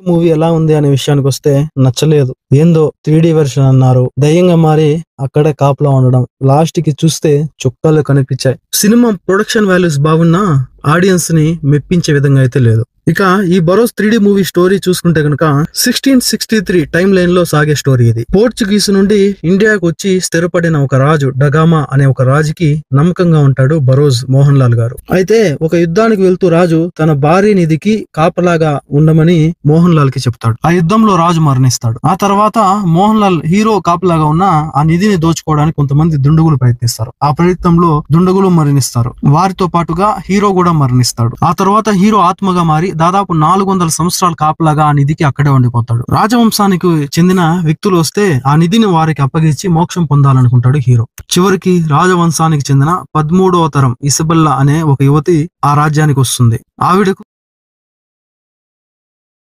Movie ఎలా ఉంది అనే విషయానికి వస్తే నచ్చలేదు. ఏందో 3D వెర్షన్ అన్నారు, దయ్యంగా మారి అక్కడే కాపులా ఉండడం, లాస్ట్ కి చూస్తే చుక్కలు కనిపించాయి. సినిమా ప్రొడక్షన్ వాల్యూస్ బాగున్నా ఆడియన్స్ ని మెప్పించే విధంగా అయితే లేదు. ఇక ఈ బరోస్ 3D మూవీ స్టోరీ చూసుకుంటే కనుక 1663 టైం లైన్ లో సాగే స్టోరీ ఇది. పోర్చుగీస్ నుండి ఇండియాకు వచ్చి స్థిరపడిన ఒక రాజు డగామా అనే ఒక రాజుకి నమ్మకంగా ఉంటాడు బరోజ్ మోహన్ లాల్ గారు. అయితే ఒక యుద్ధానికి వెళ్తూ రాజు తన భార్య నిధికి కాపలాగా ఉండమని మోహన్ లాల్ కి చెప్తాడు. ఆ యుద్ధంలో రాజు మరణిస్తాడు. ఆ తర్వాత మోహన్ లాల్ హీరో కాపలాగా ఉన్న ఆ నిధిని దోచుకోవడానికి కొంతమంది దుండగులు ప్రయత్నిస్తారు. ఆ ప్రయత్నంలో దుండగులు మరణిస్తారు. వారితో పాటుగా హీరో కూడా మరణిస్తాడు. ఆ తర్వాత హీరో ఆత్మగా మారి దాదాపు 400 సంవత్సరాల కాపలాగా ఆ నిధికి అక్కడే ఉండిపోతాడు. రాజవంశానికి చెందిన వ్యక్తులు వస్తే ఆ నిధిని వారికి అప్పగించి మోక్షం పొందాలనుకుంటాడు హీరో. చివరికి రాజవంశానికి చెందిన 13వ తరం ఇసబెల్లా అనే ఒక యువతి ఆ రాజ్యానికి వస్తుంది. ఆవిడకు